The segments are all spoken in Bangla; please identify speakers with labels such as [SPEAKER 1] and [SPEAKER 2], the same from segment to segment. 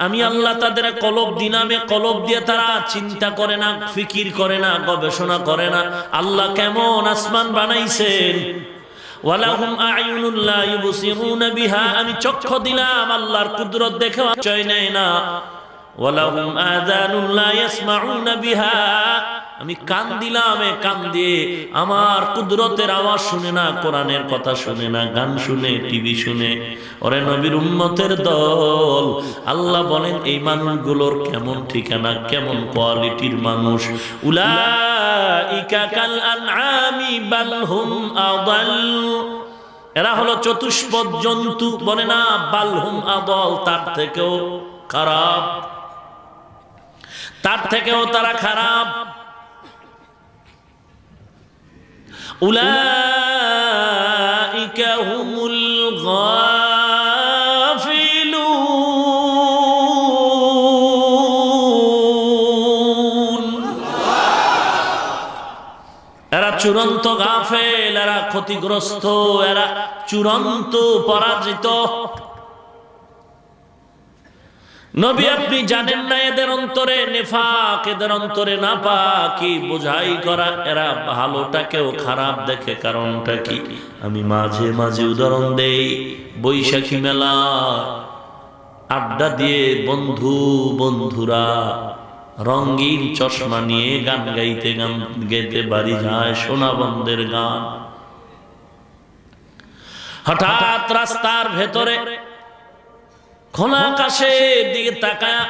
[SPEAKER 1] আমি আল্লাহ তাদের কলব দিলাম, কলব দিয়ে তারা চিন্তা করে না, ফিকির করে না, গবেষণা করে না আল্লাহ কেমন আসমান বানাইছেন। ওয়ালাহুম আ'য়ুনুন লা ইউবসিরুনা বিহা, আমি চক্ষু দিলাম আল্লাহর কুদরত দেখে চয় নেয় না। ওয়ালাহুম আযানুন লা ইয়াসমাউনা বিহা, আমি কান দিলাম, কান দিয়ে আমার কুদরতের আওয়াজ শুনে না, কোরআনের কথা শুনে না, গান শুনে, টিভি শুনে। ওরে নবীর উম্মতের দল, আল্লাহ বলেন এই মানুষগুলোর কেমন ঠিকানা, কেমন কোয়ালিটির মানুষ। উলাইকা কাল আনআমি বাল হুম আদাল, এরা হলো চতুষ্পদ জন্তু, বলে না বাল হুম আদাল, তার থেকেও খারাপ, তার থেকেও তারা খারাপ। উলাইকা হুমুল গাফিলুন, এরা চূড়ান্ত গাফেল, এরা ক্ষতিগ্রস্ত, এরা চূড়ান্ত পরাজিত। নবী আপনি জানেন না এদের অন্তরে নেফাক, এদের অন্তরে নাপাকি বোঝাই করা, এরা ভালোটাকেও খারাপ দেখে। কারণটা কি? আমি মাঝে মাঝে উদাহরণ দেই, বৈশাখী মেলা আড্ডা দিয়ে বন্ধুরা রঙিন চশমা নিয়ে গান গাইতে বাড়ি যায়, সোনা বন্ধের গান। হঠাৎ রাস্তার ভেতরে খোলা আকাশের দিকে তাকায়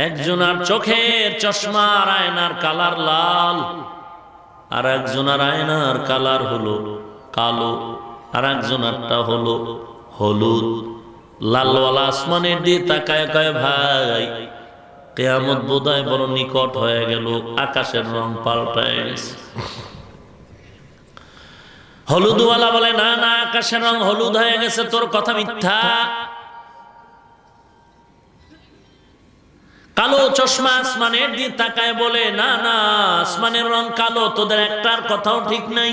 [SPEAKER 1] একজনের চোখের চশমার আয়নার কালার লাল, আর একজনের আয়নার কালার হলো কালো, আর একজনেরটা হলো হলুদ। লালওয়ালা আসমানের দিকে তাকায় কয়, ভাই কিয়ামত বোধহয় বড় নিকট হয়ে গেল, আকাশের রং পাল্টায় গেছে। হলুদওয়ালা বলে, না না, আকাশের রং হলুদ হয়ে গেছে, তোর কথা মিথ্যা। কালো চশমা আসমানের দিকে তাকায় বলে, না না, আসমানের রং কালো, তোদের একটার কথাও ঠিক নাই।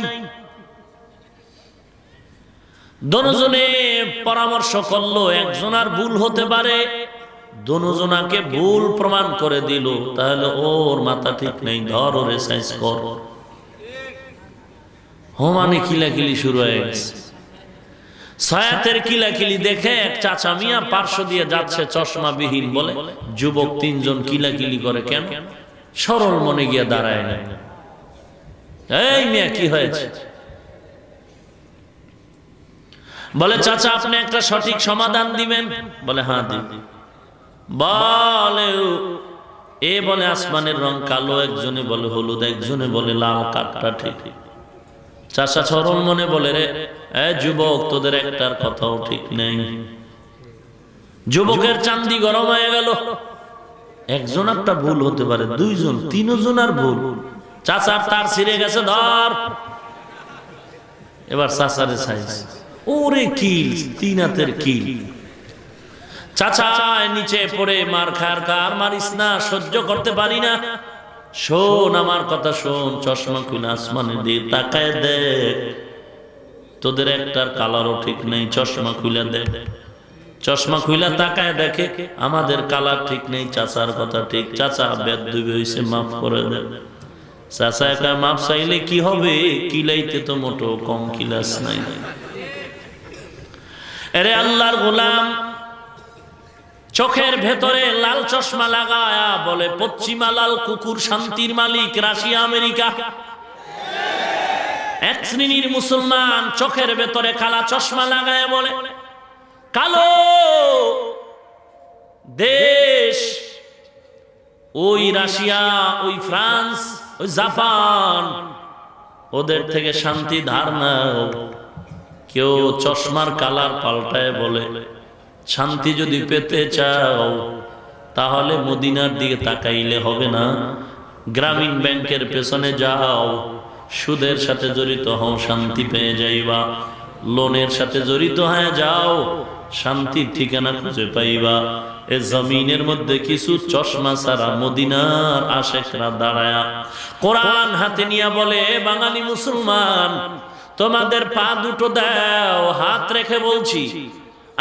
[SPEAKER 1] দুজনে পরামর্শ করলো, একজনের ভুল হতে পারে, দুজনাকে ভুল প্রমাণ করে দিল, তাহলে ওর মাথা ঠিক নেই, ধর ওরে সাইজ কর। হোমানে কিলাকিলি শুরু হয়ে গেছে। সায়াতের কিলাকিলি দেখে এক চাচা মিয়া পার্শ্ব দিয়ে যাচ্ছে চশমা বিহীন, বলে যুবক তিনজন কিলাকিলি করে কেন? সরল মনে গিয়ে দাঁড়ায় না। এই মিয়া কি হয়েছে? বলে চাচা আপনি একটা সঠিক সমাধান দিবেন। বলে হ্যাঁ দিব। বলে এ বলে আসমানের রং কালো, একজনে বলে হলুদ, একজনে বলে লাল, কাঠটা ঠিক। চাচা সরল মনে বলে, রে যুবক তোদের একটার কথাও ঠিক নেই। যুবকের চান্দি গরম হয়ে গেল। একজন একটা ভুল হতে পারে, দুইজন তিনজনের ভুল। চাচার তার ছিঁড়ে গেছে, ধর। এবার চাচারে সাইজ, ওরে কিল, তিন হাতের কিল। চাচা নিচে পড়ে মার খার, কার মারিস না, সহ্য করতে পারি না। শোন আমার কথা শোন, চশমা খুলে আসমানের দিকে তাকায় দেখ, তোদের একটার কালারও ঠিক নেই। চশমা খুলে দেখ, চশমা খুলে তাকায় দেখে আমাদের কালার ঠিক নেই, চাচার কথা ঠিক। চাচা বেয়াদবি হইছে, মাফ করে দে। চাচা একা মাফ চাইলে কি হবে? কিলাইতে তো মোটো কম কিলাস নাই। আরে আল্লাহর গোলাম চোখের ভেতরে লাল চশমা লাগায়া বলে, পশ্চিমা লাল কুকুর শান্তির মালিক রাশিয়া আমেরিকা। এক শ্রেণীর মুসলমান চোখের ভেতরে কালা চশমা লাগায় বলে, কালো দেশ ওই রাশিয়া, ওই ফ্রান্স, ওই জাপান, ওদের থেকে শান্তি ধার নাও। কেউ চশমার কালার পাল্টায় বলে, শান্তি যদি পেতে চাও তাহলে মদিনার দিকে তাকাইলে হবে না, গ্রামীণ ব্যাংকের পেছনে যাও, সুদের সাথে জড়িত হও, শান্তি পেয়ে যাইবা। লোনের সাথে জড়িত হয়ে যাও, শান্তির ঠিকানা খুঁজে পাইবা। এ জমিনের মধ্যে কিছু চশমা ছাড়া মদিনার আশেকরা দাঁড়ায়া কোরআন হাতে নিয়ে বলে, বাঙালি মুসলমান তোমাদের পা দুটো দাও, হাত রেখে বলছি,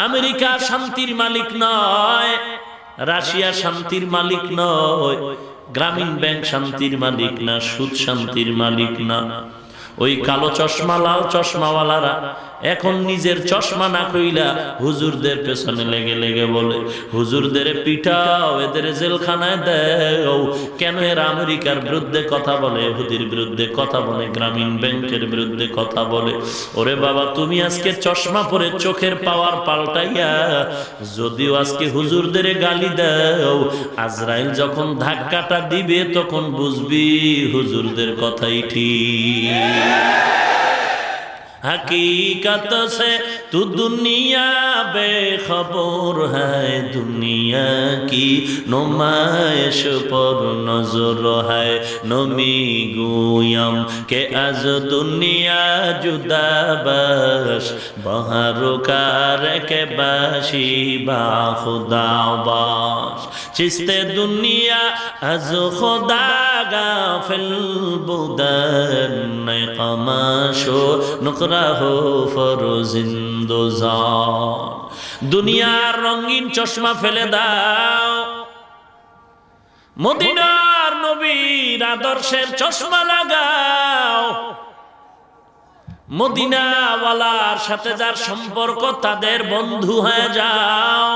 [SPEAKER 1] আমেরিকা শান্তির মালিক নয়, রাশিয়া শান্তির মালিক নয়, গ্রামীণ ব্যাংক শান্তির মালিক না, সুদ শান্তির মালিক না। ওই কালো চশমা লাল চশমাওয়ালারা এখন নিজের চশমা না কইলা হুজুরদের পেছনে লেগে লেগে বলে হুজুরদের পিটাও, এদের জেলখানায় দেও। কেন? এরা আমেরিকার বিরুদ্ধে কথা বলে, ইহুদির বিরুদ্ধে কথা বলে, গ্রামীণ ব্যাংকের বিরুদ্ধে কথা বলে। ওরে বাবা, তুমি আজকে চশমা পরে চোখের পাওয়ার পাল্টাইয়া যদিও আজকে হুজুরদের গালি দাও, আজরাইল যখন ধাক্কাটা দিবে তখন বুঝবি হুজুরদের কথাই ঠিক। हकीकत से तू दुनिया बेखबर है, दुनिया की नुमाइश पर नजर है। नमी गुयम के आज दुनिया जुदा बश, बहर कार के बाशी बा खुदा बाश। चिस्ते दुनिया आज खुदा गाफिल बुदन कमाशो নুকরাহু ফরজিন্দোজান। দুনিয়ার রঙিন চশমা ফেলে দাও, মদিনার নবীর আদর্শের চশমা লাগাও। মদিনাওয়ালার সাথে যার সম্পর্ক তাদের বন্ধু হয়ে যাও।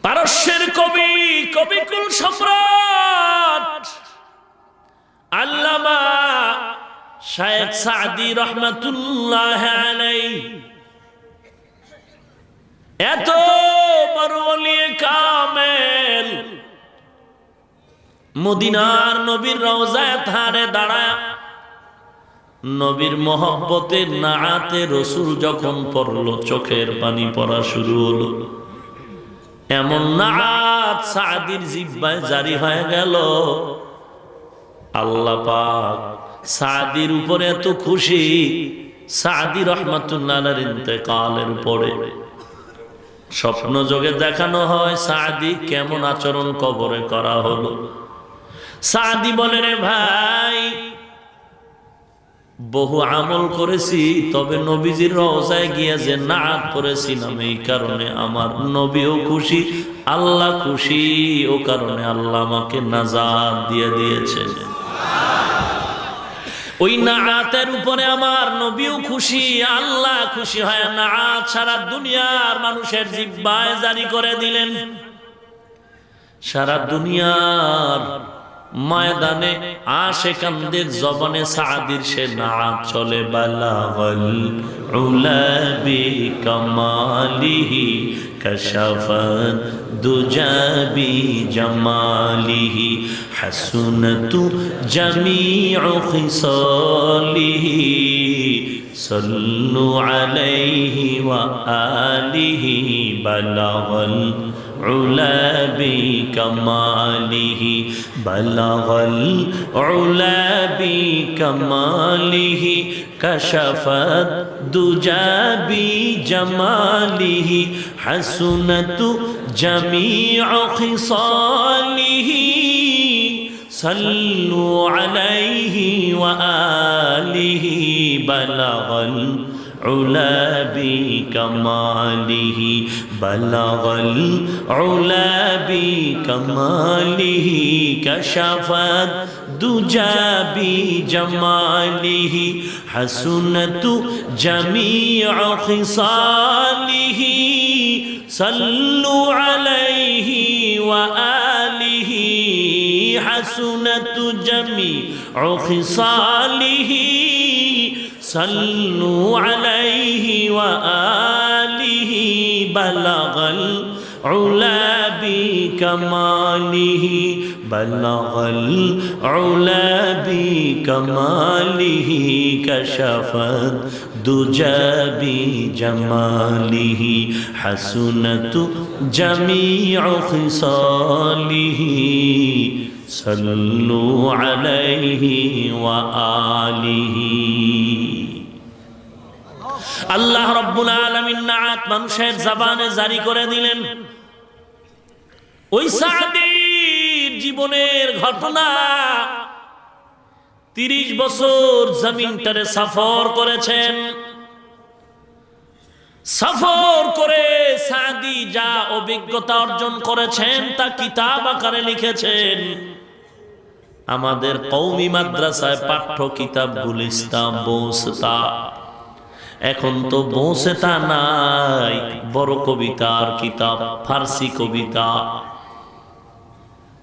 [SPEAKER 1] পারস্যের কবি, কবিকুল সম্রাট আল্লামা শায়েখ সাদি রহমাতুল্লাহ আলাইহি এত বড় ওলি কামেল মদিনার নবীর রওজায় ধারে দাঁড়ায় নবীর মহব্বতের নাআতে রাসূল যখন পড়লো চোখের পানি পড়া শুরু হলো। এমন নাআত সাদির জিহ্বায় জারি হয়ে গেল, আল্লাহ পাক সাদির উপরে এত খুশি, সাদি রহমাতুল্লাহ আলাইহির ইন্তেকালের পরে স্বপ্ন যোগে দেখানো হয় সাদি কেমন আচরণ কবরে করা হলো। সাদি বলে, রে ভাই, বহু আমল করেছি, তবে নবীজির রওজায় গিয়ে যে নাআত পড়েছিলাম এই কারণে আমার নবীও খুশি, আল্লাহ খুশি, ও কারণে আল্লাহ আমাকে নাজাত দিয়ে দিয়েছেন। ওই নাআতের উপরে আমার নবীও খুশি, আল্লাহ খুশি হয়। নাআত সারা দুনিয়ার মানুষের জিহ্বায় জারি করে দিলেন। সারা দুনিয়ার ময়দানে আশিকানদের জবানে সাদির সে নাআত চলে। বালাগাল উলা বিকামালিহি কাশাফাত দুজা বিজামালিহি হাসুনাতু জামিউ খিসালিহি সাল্লু আলাইহি ওয়া আলিহি। বালাগাল উলা বিকামালিহি বালাগাল উলা বিকামালিহি কাশাফাত দুজা বিজামালিহি হাসুনাতু জামিউ খিসালিহি সাল্লু আলাইহি ওয়া আলিহি। বালাগাল উলা বিকামালিহি বালাগাল উলা বিকামালিহি কাশাফাত দুজা বিজামালিহি হাসুনাতু জামিউ খিসালিহি সাল্লু আলাইহি ওয়া আলিহি। হাসুনাতু জামিউ খিসালিহি সাল্লু আলাইহি ওয়া আলিহি। বালাগাল উলা বিকামালিহি বালাগাল উলা বিকামালিহি কাশাফাত দুজা বিজামালিহি হাসুনাতু জামিউ খিসালিহি সাল্লু আলাইহি ওয়া আলিহি। আল্লাহ রাব্বুল আলামিন নাআত মানুষের জবানে জারি করে দিলেন। ওই সাদির জীবনের ঘটনা, 30 বছর জমিনটারে সফর করেছেন। সফর করে সাদ অভিজ্ঞতা অর্জন করেছেন তা কিতাব আকারে লিখেছেন। আমাদের কওমি মাদ্রাসায় পাঠ্য কিতাব গুলিস্তান বোসতা, এখন তো বোসতা নাই, বড় কবিতার কিতাব, ফার্সি কবিতা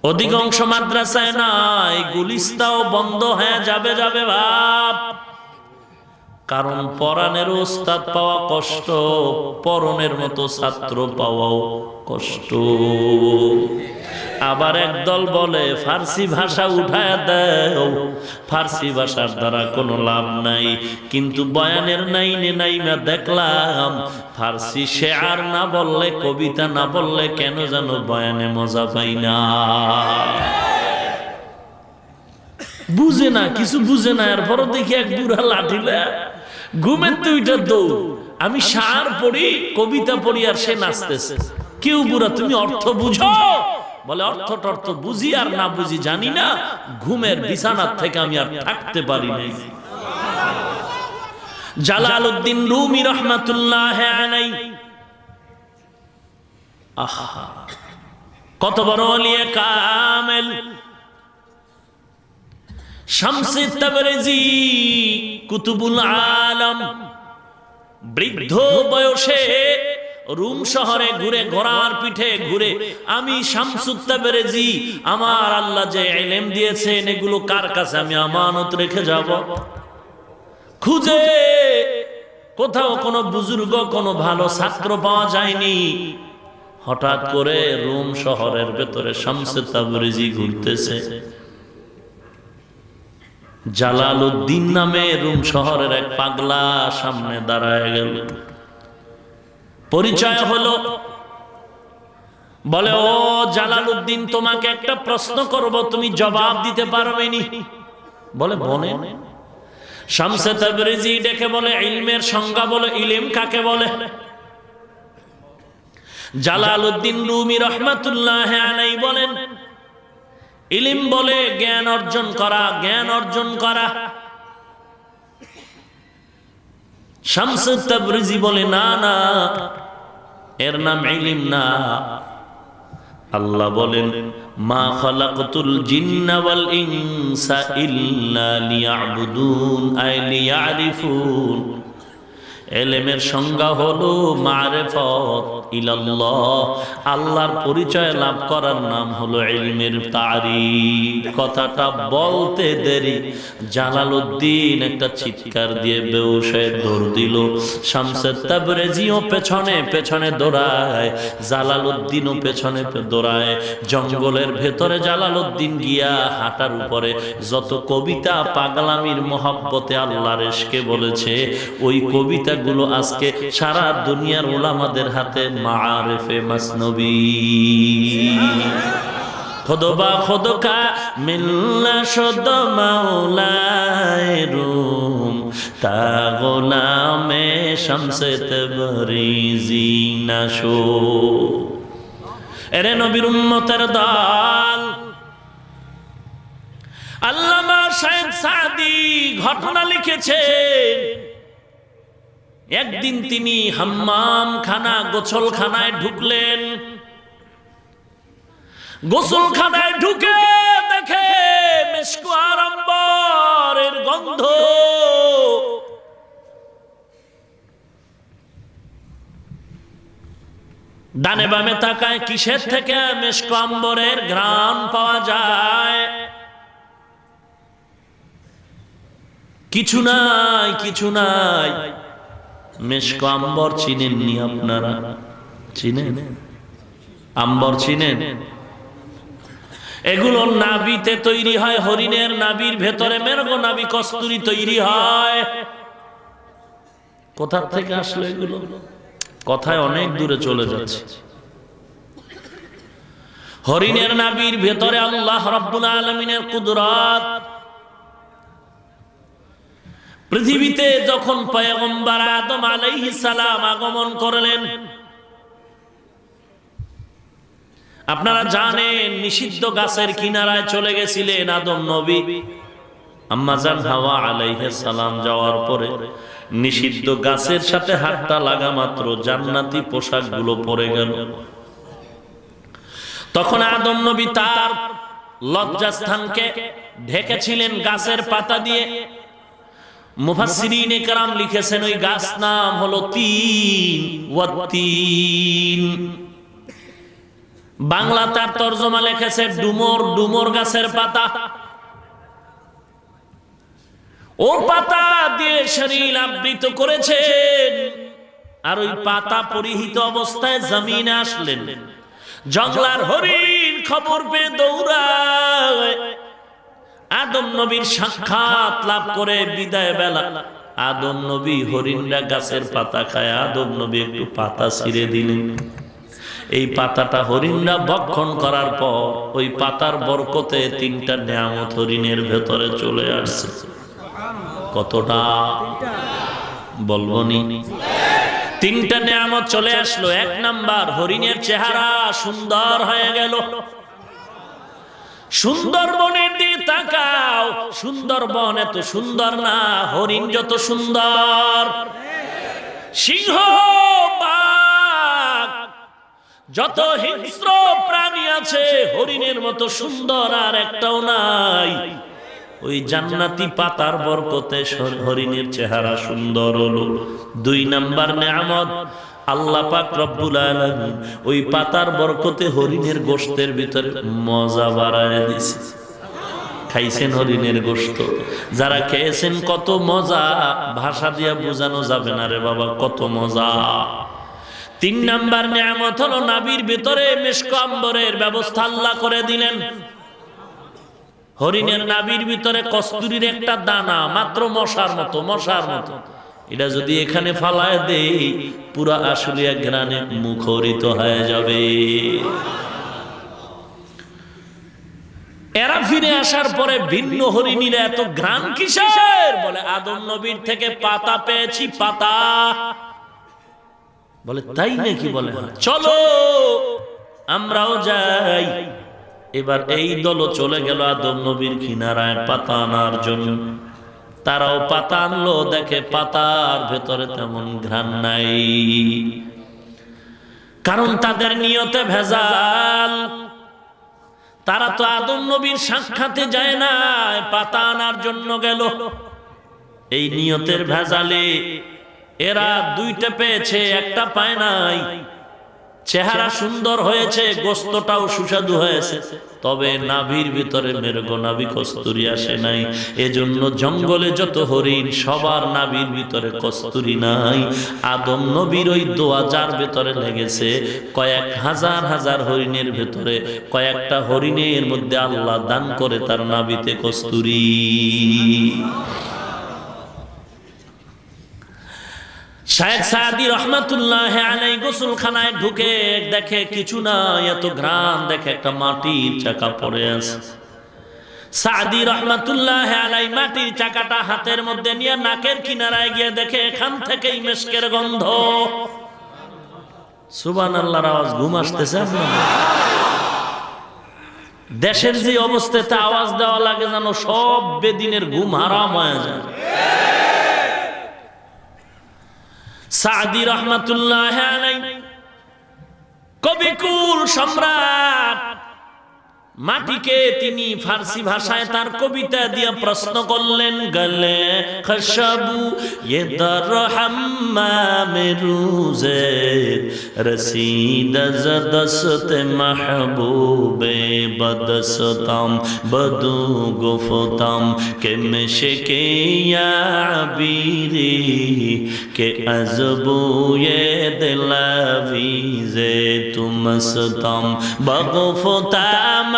[SPEAKER 1] অধিকাংশ মাদ্রাসায় নাই। গুলিস্তাও বন্ধ হয়ে যাবে যাবে ভাব, কারণ পড়ানের ওস্তাদ পাওয়া কষ্ট, পড়নের মতো ছাত্র পাওয়াও কষ্ট। আবার একদল বলে ফার্সি ভাষা উঠায় দাও, ফার্সি ভাষার দ্বারা কোনো লাভ নাই। কিন্তু বয়ানের নাইমা দেখলাম ফার্সি শেয়ার না বললে, কবিতা না বললে কেন যেন বয়ানে মজা পাই না। বুঝে না, কিছু বুঝে না। এরপরও দেখি এক বুড়া লাঠিলা ঘুমের তুইটা দৌড়, আমি শেয়ার পড়ি, কবিতা পড়ি, আর সে নাচতেছে। কেউ বুড়া তুমি অর্থ বুঝো? বলে অর্থ টর্থ বুঝি আর না বুঝি জানি না, ঘুমের বিছানার থেকে আমি আর থাকতে পারি নাই। জালালউদ্দিন রুমি রহমাতুল্লাহ আলাইহি, আহা কত বড় ওলিয়ে কামেল। শামসে তাবরেজি কুতুবুল আলম বৃদ্ধ বয়সে রুম শহরে ঘুরে, ঘোড়ার পিঠে ঘুরে, আমি শামসুত তাবরেজি, আমার আল্লাহ যে ইলম দিয়েছেন এগুলো কার কাছে আমি আমানত রেখে যাব। খুঁজে কোথাও কোনো বুজুর্গ, কোনো ভালো ছাত্র পাওয়া যায়নি। হঠাৎ করে রুম শহরের ভেতরে শামসে তাবরেজি ঘুরতেছে। জালালউদ্দিন নামে রুম শহরের এক পাগলা সামনে দাঁড়ায় গেল। পরিচয় হলো, বলে ও জালালউদ্দিন, তোমাকে একটা প্রশ্ন করব, তুমি জবাব দিতে পারবে নি? বলে বলে। শামসে তাবরেজি ডেকে বলে ইলমের সংজ্ঞা বলে, ইলম কাকে বলে? জালালউদ্দিন রুমি রহমাতুল্লাহ আলাইহি বলেন ইলম বলে জ্ঞান অর্জন করা, জ্ঞান অর্জন করা। শামসে তাবরেজি বলে না না, এর নাম ইলম না। আল্লাহ বলেন মা খালাকতুল জিন্না ওয়াল ইনসা ইল্লা লিয়াবুদুন আই লিয়ারিফুন। ইলমের সংজ্ঞা হলো মারিফাত ইলাল্লাহ, আল্লাহর পরিচয় লাভ করার নাম হলো ইলমের তারিফ। কথাটা বলতে দেরি জালালউদ্দিন একটা চিৎকার দিয়ে বেহুশ হয়ে দৌড় দিল। শামসে তাবরেজিও পেছনে পেছনে দৌড়ায়, জালালউদ্দিনও পেছনে দৌড়ায়। জঙ্গলের ভেতরে জালালউদ্দিন গিয়া হাঁটার উপরে যত কবিতা পাগলামির মহব্বতে আল্লাহর ইশকে বলেছে, ওই কবিতা গুলো আজকে সারা দুনিয়ার উলামাদের হাতে মাআরিফে মাসনবী। খুদবা খুদকা মিল্লা শুদ মাওলায়ে রুম, তা গোলামে শামসে তাবরেজি নাশো। এরে নবীর উম্মতের দল, আল্লামা শাহেদ সাদি ঘটনা লিখেছেন। একদিন তিনি হাম্মাম খানা, গোসলখানায় ঢুকলেন। গোসলখানায় ঢুকে দেখে মিশক আর আম্বরের গন্ধ। ডানে বামে তাকায়, কিসের থেকে মিশক আম্বরের ঘ্রাণ পাওয়া যায়? কিছু নাই, কিছু নাই। মিশক আম্বর চিনেননি আপনারা? চিনেন? আম্বর চিনেন? এগুলো নাভিতে তৈরি হয়, হরিণের নাভির ভেতরে মেরগ নাভি কস্তুরী তৈরি হয়। কোথা থেকে আসলো এগুলো? কথায় অনেক দূরে চলে যাচ্ছে। হরিণের নাভির ভেতরে আল্লাহ রাব্বুল আলামিনের কুদরত। পৃথিবীতে যখন পয়গম্বর আদম আলাইহিস সালাম আগমন করলেন, আপনারা জানেন নিষিদ্ধ গাছের কিনারায় চলে গেছিলেন আদম নবী। আম্মা জান হাওয়া আলাইহিস সালাম যাওয়ার পরে নিষিদ্ধ গাছের সাথে হাতটা লাগা মাত্র জান্নাতি পোশাকগুলো পরে গেল। তখন আদম নবী তার লজ্জাস্থানকে ঢেকেছিলেন গাছের পাতা দিয়ে। মুফাসসিরিনে কেরাম লিখেছেন ওই গাছ নাম হলো তিন ওয়াত্তিন। বাংলা তার তরজমা লিখেছে ডুমর, ডুমর গাছের পাতা। ও পাতা দিয়ে শরীর আবৃত করেছেন, আর ওই পাতা পরিহিত অবস্থায় জমিনে আসলেন। জঙ্গলার হরিণ খবর পেয়ে দৌড়ায়, আদম নবীর সাক্ষাৎ লাভ করে বিদায় বেলা আদম নবী হরিণরা গাছের পাতা খায়, আদম নবী একটু পাতা ছিঁড়ে দিলেন। এই পাতাটা হরিণরা ভক্ষণ করার পর ওই পাতার বরকতে তিনটা নিয়ামত হরিণের ভেতরে চলে আসছে। কতটা বলবনি? তিনটা নিয়ামত চলে আসলো। এক নাম্বার, হরিণের চেহারা সুন্দর হয়ে গেল। সুন্দরবনের দিকে তাকাও, সুন্দরবন এত সুন্দর না, হরিণ যত সুন্দর। সিংহ, বাঘ, যত হিংস্র প্রাণী আছে হরিণের মতো সুন্দর আর একটাও নাই। ওই জান্নাতি পাতার বরকতে হরিণের চেহারা সুন্দর হলো। দুই নাম্বার নেয়ামত, আল্লাহ পাক রব্বুল আলামিন ওই পাতার বরকতে হরিণের গোশতের ভিতরে মজা বাড়ায় দিয়েছে। খাইছেন হরিণের গোশত? যারা খেয়েছেন কত মজা, ভাষা দিয়ে বোঝানো যাবে না রে বাবা, কত মজা। তিন নাম্বার নিয়ামত হলো নাভির ভিতরে মিশক আম্বরের ব্যবস্থা আল্লাহ করে দিলেন। হরিণের নাভির ভিতরে কস্তুরীর একটা দানা, মাত্র মশার মতো, মশার মতো। এটা যদি এখানে ফালায় দেই পুরা আশুলিয়া গ্রানে মুখরিত হয়ে যাবে। এরা ফিরে আসার পরে ভিন্ন হরিণীরা এত ঘ্রাণ কিসের? বলে আদম নবীর থেকে পাতা পেয়েছি, পাতা। বলে তাই নাকি? বলে চলো আমরাও যাই। এবার এই দল চলে গেল আদম নবীর কিনারায় পাতা আনার জন্য। তারাও পাতা আনলো, দেখে পাতার ভেতরে তেমন ঘ্রাণ নাই, কারণ তাদের নিয়তে ভেজাল। তারা তো আদম নবীর সাক্ষাতে যায় না, পাতা আনার জন্য গেল। এই নিয়তের ভেজালে এরা দুইটা পেয়েছে, একটা পায় নাই। চেহারা সুন্দর হয়েছে, গোস্তটাও সুস্বাদু হয়েছে, তবে নাভির ভিতরে মেরগো নাভি কস্তুরী আসে নাই। এজন্য জঙ্গলে যত হরিণ সবার নাভির ভিতরে কস্তুরী নাই। আদম নবীর ওই দোয়া যার ভেতরে লেগেছে, কয়েক হাজার হাজার হরিণের ভেতরে কয়েকটা হরিণের মধ্যে আল্লাহ দান করে তার নাভিতে কস্তুরী। শায়েখ সাদি রহমাতুল্লাহ আলাইহি গোসলখানায় ঢুকে দেখে কিছু না, এত ঘ্রাণ, দেখে একটা মাটির চাকা পড়ে আছে। সাদি রহমাতুল্লাহ আলাইহি মাটির চাকাটা হাতের মধ্যে নিয়ে নাকের কিনারায় গিয়ে দেখে এখান থেকেই মিশকের গন্ধ। সুবহানাল্লাহর আওয়াজ ঘুম আসতেছে আপনাদের? দেশের যে অবস্থাতে আওয়াজ দেওয়া লাগে যেন সব বেদিনের ঘুম হারাম হয়ে যায়। সাদি রহমাতুল্লাহ আলাইহি কবিকুল সম্রাট, মাটিকে তিনি ফার্সি ভাষায় তার কবিতা দিয়ে প্রশ্ন করলেন, গলে খশবু ये दर हम्माम रोज़े रसीद ज़दस्त महबूबे बदस्तम बदू गुफ्तम के मिशके या अबीरी के अज़बूए दिलावीज़े तुमस्तम बगुफ्ताम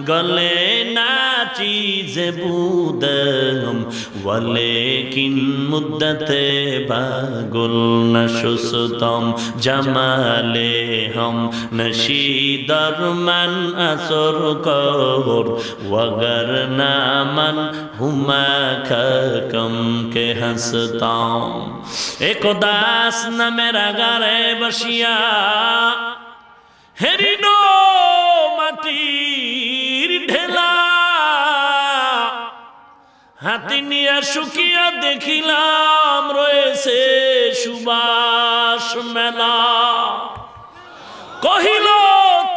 [SPEAKER 1] गले ना चीज़ बूदम वलेकिन मुद्दते बागुल नशुस्तम जमाले हम नशीदर मन असर कर वगर नामन हुमा खकम के हंसताम। एक दास न मेरा गारे बशिया हेरिनो মাটির ঢেলা হাতে নিয়ে শুকিয়া দেখিলাম রয়েছে সুবাস মেলা। কহিল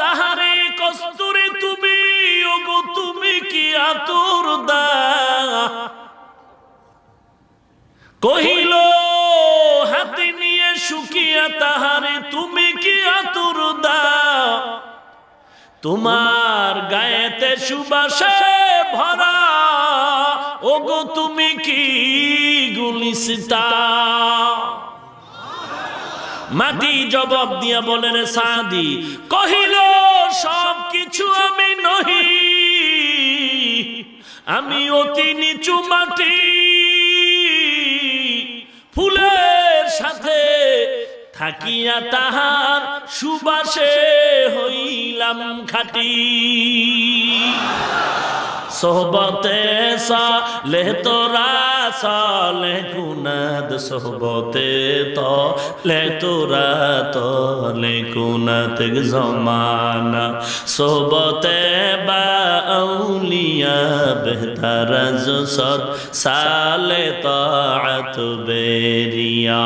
[SPEAKER 1] তাহারে কষ্ট কহিল হাতে নিয়ে শুকিয়া তাহারে তুমি কি আতুর দাও, তোমার গায়েতে সুবাসে ভরা, ওগো তুমি কি গুলিস্তা। মাটি জবাব দিয়া বলে রে সাদি, কহিল সব কিছু আমি নহি, আমি অতি নিচু মাটি, ফুলের সাথে থাকিয়া তাহার সুবাসে হইলাম খাটি। সোহবতে সালেহ তোরা সালেহ কুনাদ, সোহবতে তলে তোরা তলে কুনাত জমানা, সোহবতে বা আউলিয়া বেহতার জসদ সালে তাআত বেরিয়া।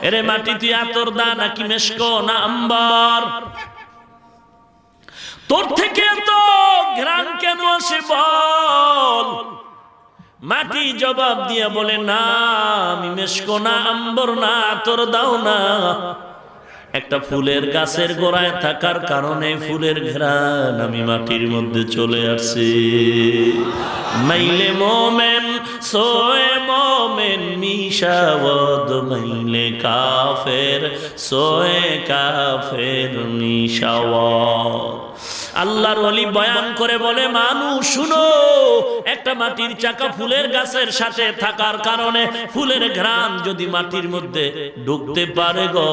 [SPEAKER 1] এরে মাটি তুই আতর দা নাকি মেশকো না আম্বার, তোর থেকে তো ঘ্রাণ কেন আসে বল। মাটি জবাব দিয়ে বলে না আমি মেশকো না আম্বর না আতর দাও না, একটা ফুলের গাছের গোড়ায় থাকার কারণে ফুলের ঘ্রাণ আমি মাটির মধ্যে চলে আসছি। মাইলে মোমেন সোয়ে মোমেন মিশাওয়াদ, মাইলে কাফের সোয়ে কাফের মিশাওয়াদ। আল্লাহর ওলি বয়ান করে বলে মানুষ শুনো, একটা মাটির চাকা ফুলের গাছের সাথে থাকার কারণে ফুলের ঘ্রাণ যদি মাটির মধ্যে ঢুকতে পারে গো,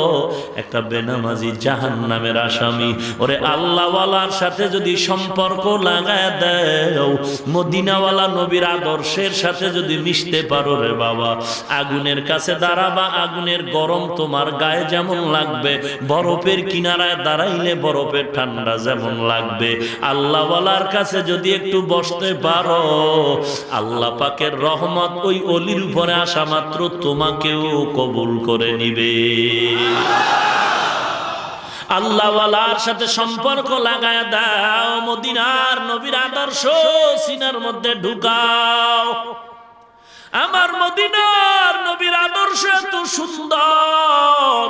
[SPEAKER 1] একটা বেনামাজি জাহান্নামের আসামি। ওরে আল্লাহওয়ালার সাথে যদি সম্পর্ক লাগায় দাও, মদিনাওয়ালা নবীর আদর্শের সাথে যদি মিশতে পারো রে বাবা, আগুনের কাছে দাঁড়াবা, আগুনের গরম তোমার গায়ে যেমন লাগবে, বরফের কিনারায় দাঁড়াইলে বরফের ঠান্ডা যেমন লাগবে। আল্লাহওয়ালার কাছে যদি একটু বসতে পারো, আল্লাহ পাকের রহমত ওই অলির উপরে আসা মাত্র তোমাকেও কবুল করে নিবে। আল্লাহওয়ালার সাথে সম্পর্ক লাগায় দাও, মদিনার নবীর আদর্শ সিনার মধ্যে ঢুকাও। আমার মদিনার নবীর আদর্শ এত সুন্দর,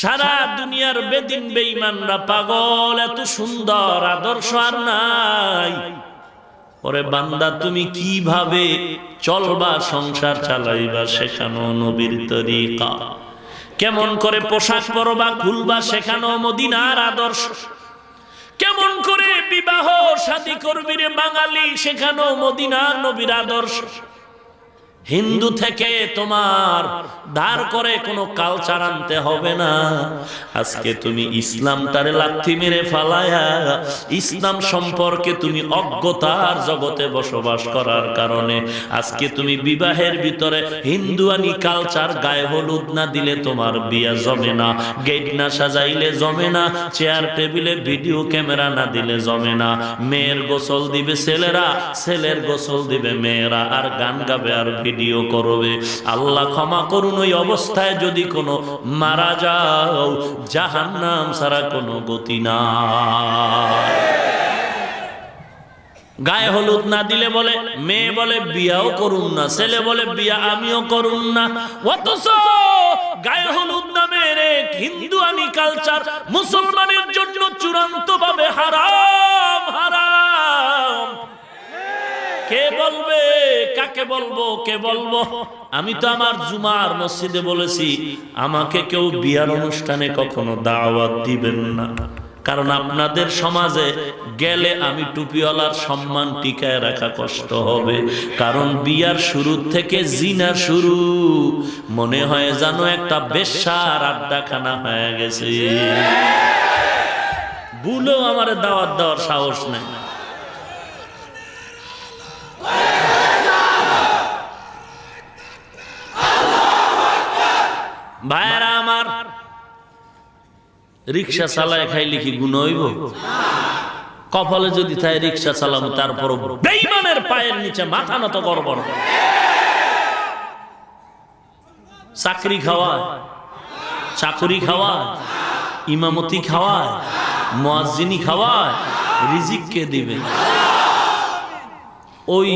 [SPEAKER 1] সারা দুনিয়ার বেদিন বেঈমানরা পাগল, এত সুন্দর আদর্শ আর নাই। ওরে বান্দা তুমি কিভাবে চলবা, সংসার চালাইবা, শেখানো নবীর তরিকা। কেমন করে পোশাক পরবা খুলবা, শেখানো মদিনার আদর্শ। কেমন করে বিবাহ শাদী করবি রে বাঙালি, শেখানো মদিনার নবীর আদর্শ। হিন্দু থেকে তোমার ধার করে কোনো কালচার আনতে হবে না। আজকে তুমি ইসলামটারে লাথি মেরে ফালায়া ইসলাম সম্পর্কে তুমি অজ্ঞতার জগতে বসবাস করার কারণে আজকে তুমি বিবাহের ভিতরে হিন্দুয়ানি কালচার, গায়ে হলুদ না দিলে তোমার বিয়া জমে না, গেট না সাজাইলে জমে না, চেয়ার টেবিলে ভিডিও ক্যামেরা না দিলে জমে না। মেয়ের গোসল দিবে ছেলেরা, ছেলের গোসল দিবে মেয়েরা, আর গান গাবে আর ভিডিও করবে। আল্লাহ ক্ষমা করুন, ওই অবস্থায় যদি কোনো মারা যাও জাহান্নাম ছাড়া কোনো গতি না। গায়ে হলুদ না দিলে বলে মেয়ে বলে বিয়াও করুন না, ছেলে বলে বিয়া আমিও করুন না। অথচ গায়ে হলুদ নামের এক হিন্দুয়ানি কালচার মুসলমানের জন্য চূড়ান্ত ভাবে হারাম। হারাম কে বলবে, কাকে বলবো, কে বলবো? আমি তো আমার জুমার মসজিদে বলেছি আমাকে কেউ বিয়ার অনুষ্ঠানে কখনো দাওয়াত দিবেন না, কারণ আপনাদের সমাজে গেলে আমি টুপিওয়ালার সম্মান টিকায় রাখা কষ্ট হবে। কারণ বিয়ার শুরু থেকে জিনা শুরু, মনে হয় যেন একটা বেশ্যার আড্ডাখানা হয়ে গেছে। ভুলেও আমার দাওয়াত দেওয়ার সাহস নেই। ভাইরা আমার, রিক্সা চালায় খাইলে কি গুণ হইব? কপালে যদি তাই রিক্সা চালাবো, তারপর বেঈমানের পায়ের নিচে মাথা নত করব না। চাকরি খাওয়ায়, চাকরি খাওয়ায়, ইমামতি খাওয়ায়, মুয়াজ্জিনি খাওয়ায়, রিজিক কে দিবে? ওই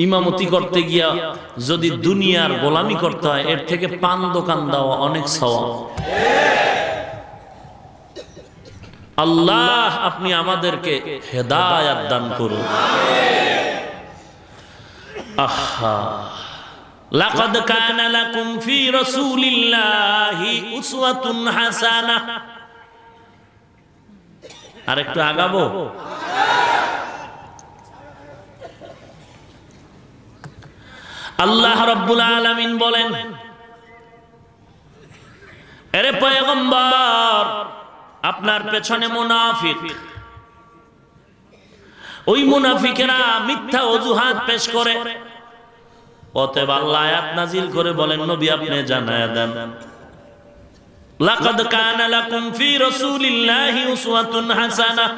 [SPEAKER 1] ইমামতি করতে গিয়া যদি দুনিয়ার গোলামি করতে হয়, এর থেকে পান দোকান দেওয়া অনেক সওয়াব। আল্লাহ আপনি আমাদেরকে হেদায়াত দান করুন। আহা, লাকাদ কানা লাকুম ফি রাসূলিল্লাহি উসওয়াতুন হাসানাহ। আরেকটু আগাবো? আল্লাহ রাব্বুল আলামিন বলেন, আরে পয়গম্বর, আপনার পেছনে মুনাফিক, ওই মুনাফিকেরা মিথ্যা অজুহাত পেশ করে। অতএব আল্লাহ আয়াত নাজিল করে বলেন, নবী আপনি জানায়া দেন, লাকাদ কানা লাকুম ফি রাসূলিল্লাহি উসওয়াতুন হাসানাহ,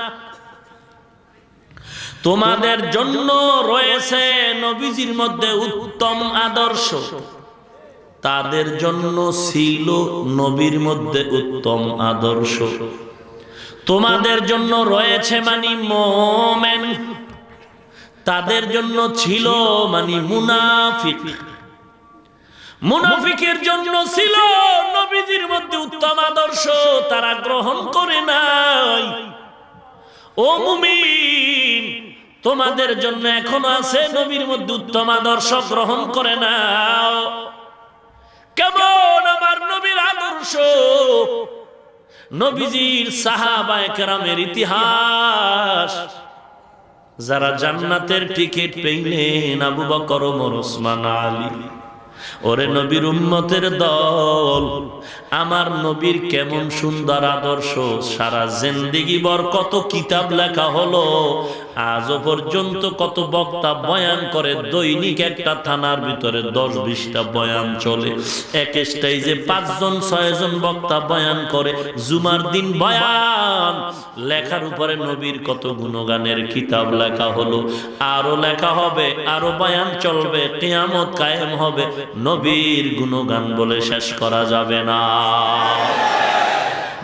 [SPEAKER 1] তোমাদের জন্য রয়েছে নবীজির মধ্যে উত্তম আদর্শ। তাদের জন্য ছিল নবীর মধ্যে উত্তম আদর্শ। তোমাদের জন্য রয়েছে মানে মুমিন, তাদের জন্য ছিল মানে মুনাফিক। মুনাফিকের জন্য ছিল নবীজির মধ্যে উত্তম আদর্শ, তারা গ্রহণ করে নাই। ও মুমিন, তোমাদের জন্য এখনো আছে নবীর মধ্যে উত্তম আদর্শ, গ্রহণ করে নাও। কেমন আমার নবীর আদর্শ? নবীজির সাহাবায়ে কেরামের ইতিহাস, যারা জান্নাতের টিকিট পেইলেন, আবু বকর, ওমর, ওসমান, আলী। ওরে নবীর উম্মতের দল, আমার নবীর কেমন সুন্দর আদর্শ, সারা জিন্দেগি ভর কত কিতাব লেখা হলো, আজও পর্যন্ত কত বক্তা বয়ান করে। দৈনিক একটা থানার ভিতরে 10-20টা বয়ান চলে, এক স্টেজে 5 জন 6 জন বক্তা বয়ান করে। জুমার দিন বয়ান লেখার উপরে নবীর কত গুণগানের কিতাব লেখা হলো, আরো লেখা হবে, আরো বয়ান চলবে, কিয়ামত কায়েম হবে। নবীর গুণগান বলে শেষ করা যাবে না।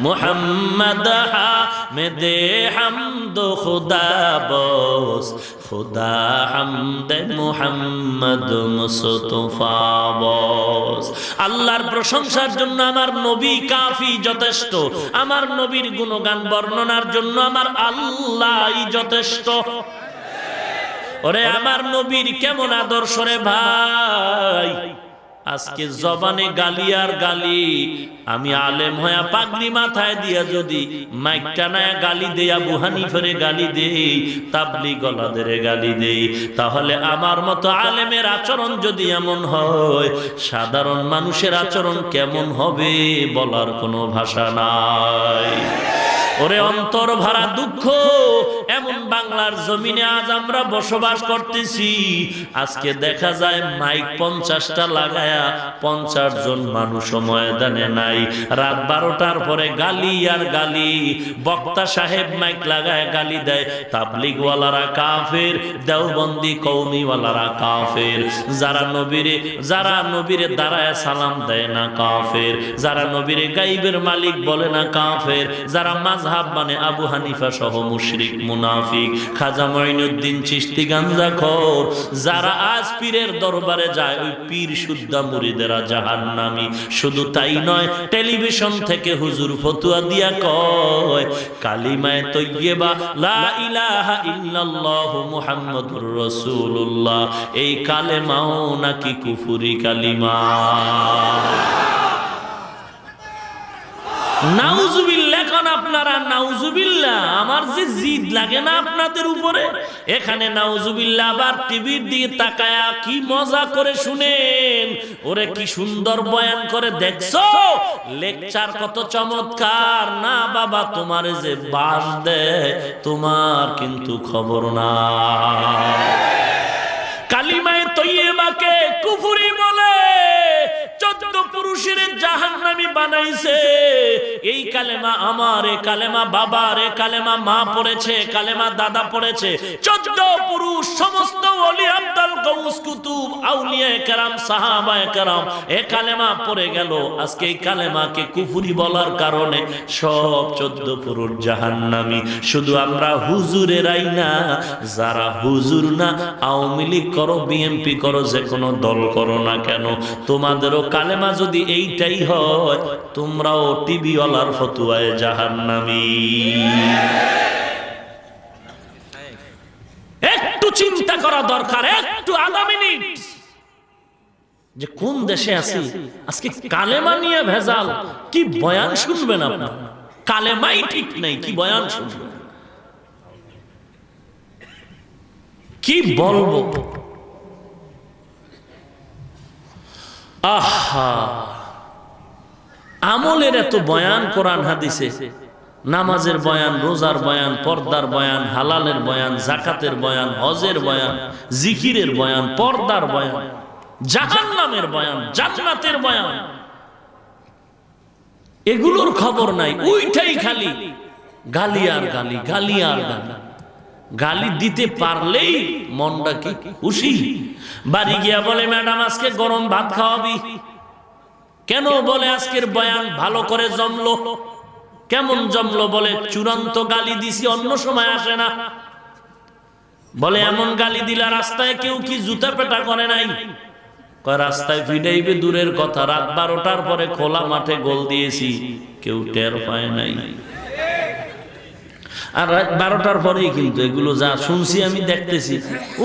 [SPEAKER 1] মুহাম্মদ হামিদে হামদ খুদা বস, খুদা হামদে মুহাম্মদ মুস্তাফা বস। আল্লাহর প্রশংসার জন্য আমার নবী কাফি, যথেষ্ট। আমার নবীর গুণগান বর্ণনার জন্য আমার আল্লাহই যথেষ্ট। ওরে আমার নবীর কেমন আদর্শ রে ভাই! আজকে জবানে গালি আর গালি। আমি আলেম হয়া পাগড়ি মাথায় দিয়া যদি মাইক টানায় গালি দেই, আবু হানিফারে গালি দেই, তাবলিগ ওয়ালাদের গালি দেই, তাহলে আমার মতো আলেমের আচরণ যদি এমন হয়, সাধারণ মানুষের আচরণ কেমন হবে বলার কোনো ভাষা নাই। ওরে অন্তর ভরা দুঃখ, এমন বাংলার জমিনে আজ আমরা বসবাস করতেছি। আজকে দেখা যায় মাইক 50টা লাগায়া 50 জন মানুষ ময়দানে নাই। রাত 12টার পরে গালি আর গালি। বক্তা সাহেব মাইক লাগায় গালি দেয়, তাবলিগ ওয়ালারা কাফের, দেওবন্দি কওমি ওয়ালারা কাফের, যারা নবীরে দাঁড়ায় সালাম দেয় না কাফের, যারা নবীরে গাইবের মালিক বলে না কাফের, যারা মাযহাব মানে আবু হানিফা সহ মুশরিক, মুনাফিক, খাজা মঈনুদ্দিন চিশতি গাঞ্জাখোর, যারা আজ পীরের দরবারে যায়, ওই পীর শুদ্ধা মুরিদেরা জাহান্নামী। শুধু তাই নয়, টেলিভিশন থেকে হুজুর ফতুয়া দিয়া কয় কালিমায়ে তয়্যিবা লা ইলাহা ইল্লাল্লাহু মুহাম্মাদুর রাসূলুল্লাহ, এই কালেমাও নাকি কুফরি কালিমা। নাউজুবিল্লাহ কোন আপনারা, নাউজুবিল্লাহ। আমার যে জিদ লাগে না আপনাদের উপরে, এখানে নাউজুবিল্লাহ। আবার টিভির দিকে তাকায়া কি মজা করে শুনেন, ওরে কি সুন্দর বয়ান করে, দেখছো লেকচার কত চমৎকার। না বাবা, তোমার যে বাস দেয় তোমার কিন্তু খবর না। কালিমায়ে তয়্যিবাকে কুফরি বলে, 14 পুরুষ পুরুষের জাহান্নামী বানাইছে। এই কালেমা আমার, এই কালেমা বাবার, এই কালেমা মা পড়েছে, কালেমা দাদা পড়েছে। 14 পুরুষ সমস্ত ওলি আব্দাল গৌস কুতুব আউলিয়া কেরাম সাহাবায়ে কেরাম এই কালেমা পড়ে গেল। আজকে এই কালেমাকে কুফরি বলার কারণে সব 14 পুরুষ জাহান্নামী। শুধু আমরা হুজুরেরাই না, যারা হুজুর না, আওয়ামী লীগ করো, বিএনপি করো, যে কোনো দল করো না কেন, তোমাদেরও কালেমা যদি এইটাই হয়, তোমরাও টিভি ওয়ালার ফতুয়ায় জাহান্নামী। একটু চিন্তা করা দরকার, একটু আধা মিনিট, যে কোন দেশে আছি। আজকে কালেমা নিয়ে ভেজাল, কি বয়ান শুনবেন আপনারা? কালেমাই ঠিক নাই, কি বয়ান শুনবেন? কি বলবো? আহা, আমলের এত বয়ান কোরআন হাদিসে, নামাজের বয়ান, রোজার বয়ান, পর্দার বয়ান, হালালের বয়ান, যাকাতের বয়ান, হজের বয়ান, জিকিরের বয়ান, পর্দার বয়ান, জাহান্নামের বয়ান, জান্নাতের বয়ান, এগুলোর খবর নাই। ওইটাই খালি গালি আর গালি, গালি আর গালি। গালি দিতে পারলেই মনটা কি খুশি। বাড়ি গিয়া বলে, ম্যাডাম আজকে গরম ভাত খাওয়াবি কেন? বলে আজকের বয়ান ভালো করে জমলো। কেমন জমলো? বলে চূড়ান্ত গালি দিছি, অন্য সময় আসে না। বলে এমন গালি দিলা রাস্তায় কেউ কি জুতা পেটা করে নাই? রাস্তায় ফিডাইবে দূরের কথা, রাত 12টার পরে খোলা মাঠে গোল দিয়েছি, কেউ টের পায় নাই। আর রাত 12টার পরেই কিন্তু এগুলো যা শুনছি আমি দেখতেছি,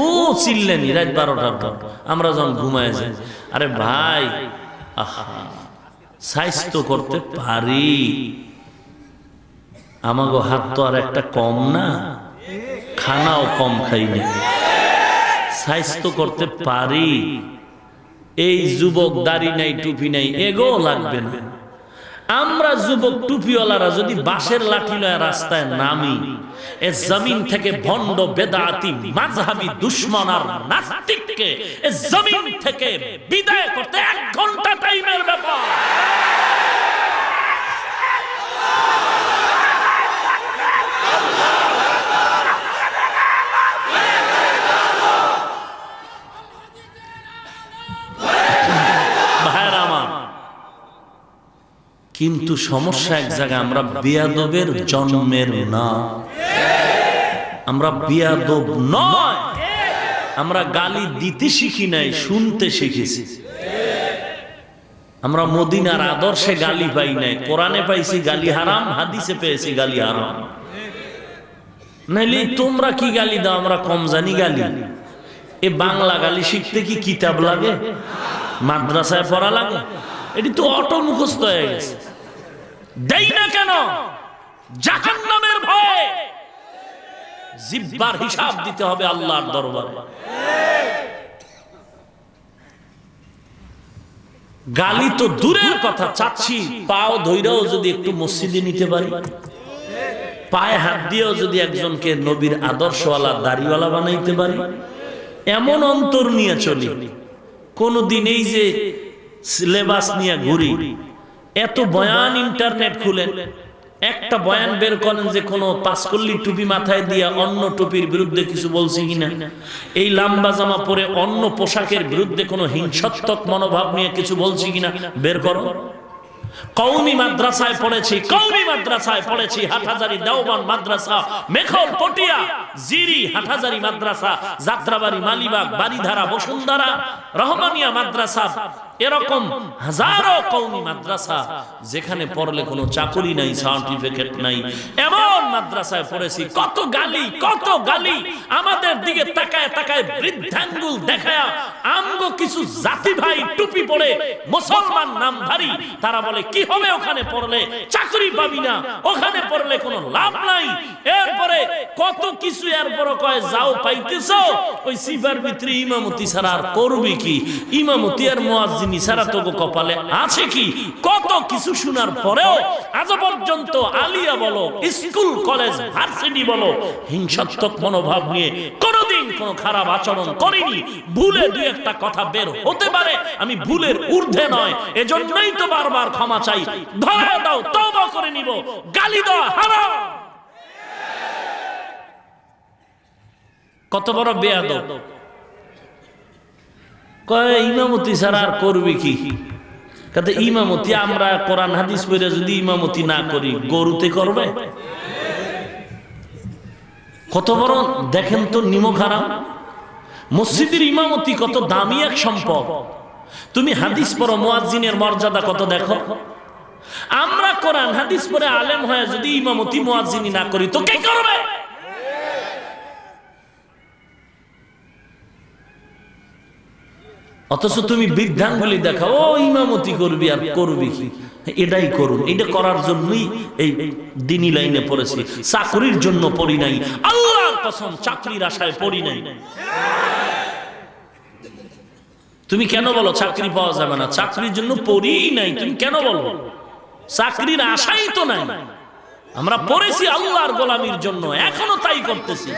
[SPEAKER 1] ও চিল্লেনি রাত 12টার পর, আমরা যখন ঘুমায় যাই। আরে ভাই, আহা, স্বাস্থ্য করতে পারি, আমাগো হাত তো আর একটা কম না, খানাও কম খাই না, স্বাস্থ্য করতে পারি। এই যুবক দাড়ি নাই, টুপি নাই, এগো লাগবে না। আমরা যুবক টুপিওয়ালারা যদি বাঁশের লাঠি লয়ে রাস্তায় নামি, এ জমিন থেকে ভণ্ড বেদাতি মাযহাবী দুশমন আর নাস্তিককে এ জমিন থেকে বিদায় করতে 1 ঘন্টা টাইমের ব্যাপার। কিন্তু সমস্যা এক জায়গায়, আমরা বেয়াদবের জন্মের না, আমরা বেয়াদব নয়, আমরা গালি দিতে শিখি নাই, শুনতে শিখেছি। আমরা মদিনার আদর্শে গালি পাই নাই, কোরআনে পাইছি গালি হারাম, হাদিসে পেয়েছি গালি হারাম। নাইলে তোমরা কি গালি দাও, আমরা কম জানি গালি। এ বাংলা গালি শিখতে কি কিতাব লাগে, মাদ্রাসায় পড়া লাগে? এটি তো অটো মুখস্থ হয়ে গেছে। দেই না কেন? জাহান্নামের ভয়ে। জিহ্বার হিসাব দিতে হবে আল্লাহর দরবারে। গালি তো দূরের কথা, চাচ্ছি পাও ধইরাও যদি একটু মসজিদে নিতে পারি, পায়ে হাত দিয়েও যদি একজনকে নবীর আদর্শওয়ালা দাড়িওয়ালা বানাইতে পারি, এমন অন্তর নিয়ে চলি। কোনদিন এই যে সিলেবাস নিয়ে ঘুরি, এত বয়ান ইন্টারনেট খুলেন, একটা বয়ান বের করেন যে কোনো পাঁচকল্লি টুপি মাথায় দিয়া অন্য টুপির বিরুদ্ধে কিছু বলছি কিনা, এই লাম্বা জামা পরে অন্য পোশাকের বিরুদ্ধে কোনো হিংসাত্মক মনোভাব নিয়ে কিছু বলছি কিনা বের করো। কওমি মাদ্রাসায় পড়েছি, কওমি মাদ্রাসায় পড়েছি, হাটহাজারী দেওবন্দ মাদ্রাসা, মেখল পটিয়া, জিরি হাটহাজারী মাদ্রাসা, যাত্রাবাড়ি, মালিবাগ, বাড়িধারা, বসুন্ধরা, রহমানিয়া মাদ্রাসা, এরকম হাজারো কওমি মাদ্রাসা যেখানে পড়লে কোনো চাকরি নাই, সার্টিফিকেট নাই, এমন মাদ্রাসায় পড়েছি। কত গালি, কত গালি, আমাদের দিকে তাকায় তাকায় বৃদ্ধাঙ্গুল দেখায়া আমগো কিছু জাতি ভাই টুপি পরে মুসলমান নামধারী, তারা বলে কি হবে ওখানে পড়লে, চাকরি পাবি না, ওখানে পড়লে কোনো লাভ নাই। এরপরে কত কিছু, এরপর কয় যাও পাইতেছো, ওই সিফার ভিতরে ইমামতি ছাড়া আর করবি কি, ইমামতি আর মুয়াজ্জিনি ছাড়া তো কপালে আছে কি। কত কিছু শোনার পরেও আজ পর্যন্ত আলিয়া বলো, স্কুল কলেজ ভার্সিটি বলো, হিংসাত্মক মনোভাব নিয়ে কোনদিন কোনো খারাপ আচরণ করিনি, ভুলে দুই একটা কথা বের হতে পারে, আমি ভুলের ঊর্ধ্বে নয়, এজন্যই তো বারবার ক্ষমা চাই। ধরে দাও, তওবা করে নিব, গালি দেওয়া হারাম। কত বড় বেয়াদব! কয় ইমামতি ছাড়া আর করবি কি? কাতে ইমামতি আমরা কোরআন হাদিস পড়ে যদি ইমামতি না করি, গরুতে করবে? কত বড় দেখেন তো নিমক হারাম। মসজিদের ইমামতি কত দামি এক সম্পদ। তুমি হাদিস পড়ো, মুয়াজ্জিনের মর্যাদা কত দেখো। আমরা কোরআন হাদিস পড়ে আলেম হয়ে যদি ইমামতি মুয়াজ্জিনি না করি তো কে করবে? অথচ তুমি বৃদ্ধাঙ্গুলি দেখাও, ও ইমামতি করবি আর করবি কি? এটাই করুন। এটা করার জন্যই এই দিনী লাইনে পড়েছি, চাকরির জন্য পড়ি নাই। আল্লাহর কসম, চাকরির আশায় পড়ি নাই। তুমি কেন বলো চাকরি পাওয়া যাবে না? চাকরির জন্য পড়িই নাই, তুমি কেন বলো? চাকরির আশাই তো নাই। আমরা পড়েছি আল্লাহর গোলামির জন্য, এখনো তাই করতেছি।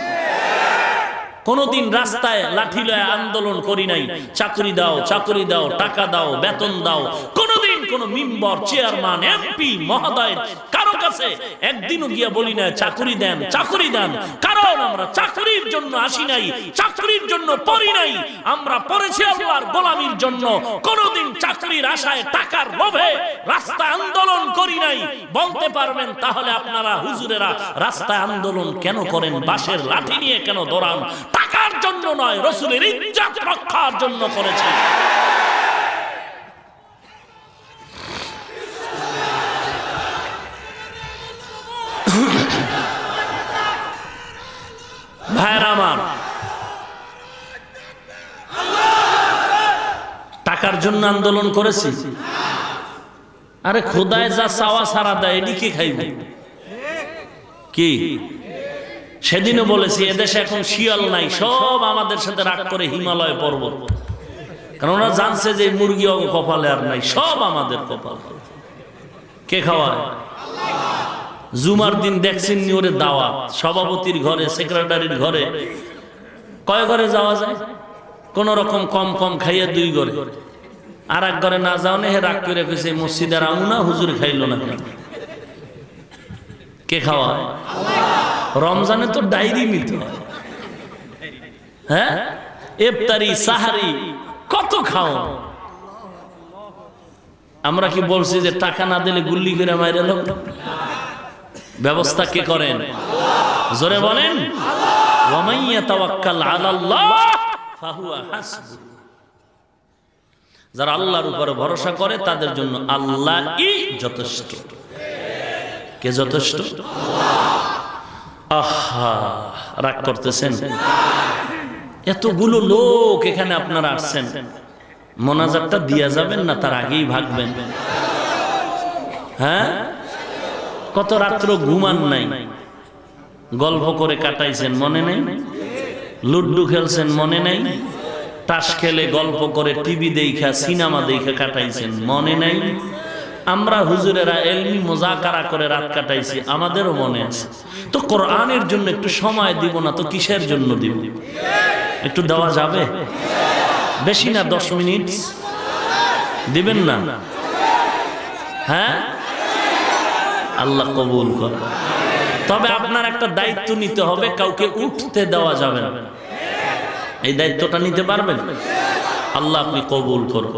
[SPEAKER 1] কোনদিন রাস্তায় লাঠি লয়ে আন্দোলন করি নাই, চাকরি দাও, চাকরি দাও, টাকা দাও, বেতন দাও। কোনদিন কোন মেম্বার, চেয়ারম্যান, এমপি মহোদয় কারো কাছে একদিনও গিয়া বলি না চাকরি দেন, চাকরি দেন। কারণ আমরা চাকরির জন্য আসি নাই, চাকরির জন্য পড়ি নাই। আমরা পড়েছি আল্লাহর গোলামির জন্য। কোনদিন চাকরির আশায়, টাকার লোভে রাস্তায় আন্দোলন করি নাই। বলতে পারবেন তাহলে আপনারা হুজুরেরা রাস্তায় আন্দোলন কেন করেন? বাঁশের লাঠি নিয়ে কেন দৌড়ান? টাকার জন্য নয়, রাসূলের ইজ্জত রক্ষার জন্য করেছে। ভাইরা আমার, টাকার জন্য আন্দোলন করেছি? আরে খোদায় যা চাওয়া সারা দেয়, এটি কি খাইবে? কি সেদিনও বলেছি, এদেশে এখন শিয়াল নাই, সব আমাদের সাথে রাগ করে হিমালয় পর্বত। কারণ ওরা জানছে যে মুরগি কপালে আর নাই, সব আমাদের কপাল। কে খাওয়ায়? জুমার দিন দেখছেন নি ওরে দাওয়াত, সভাপতির ঘরে, সেক্রেটারির ঘরে। কয় ঘরে যাওয়া যায়? কোন রকম কম কম খাইয়ে 2 ঘরে, আর এক ঘরে না যাও না, হে রাগ করে কইছে মসজিদের আমুনা হুজুর খাইলো না কেন? কে খাওয়ায়? রমজানে তো ডায়েরি নিতে হয়, হ্যাঁ, ইফতারি সাহারি কত খাও। আমরা কি বলছি যে টাকা না দিলে গুল্লি করে মাইরে লোক? ব্যবস্থা কে করেন? জোরে বলেন, ওয়া মান ইয়াতাওয়াক্কাল আলাল্লাহ ফাহুয়া হাসবু। যারা আল্লাহর উপরে ভরসা করে তাদের জন্য আল্লাহই যথেষ্ট। কে যথেষ্ট? আহা, রাগ করতেছেন? এতগুলো লোক এখানে আপনারা আসছেন, মোনাজাতটা দিয়া যাবেন না? তার আগেই ভাগবেন? হ্যাঁ, কত রাত্র ঘুমান নাই, গল্প করে কাটাইছেন, মনে নেই? লুড্ডু খেলছেন, মনে নেই? তাস খেলে, গল্প করে, টিভি দেখা, সিনেমা দেখা কাটাইছেন, মনে নাই? আমরা হুজুরেরা এলমি মুযাকারা করে রাত কাটাইছি, আমাদেরও মনে আছে। তো কোরআনের জন্য একটু সময় দিব না তো কিসের জন্য দিব? একটু দেওয়া যাবে? বেশি না, 10 মিনিট দিবেন না? হ্যাঁ, আল্লাহ কবুল করে। তবে আপনার একটা দায়িত্ব নিতে হবে, কাউকে উঠতে দেওয়া যাবে না। এই দায়িত্বটা নিতে পারবেন? আল্লাহ আপনি কবুল করুন।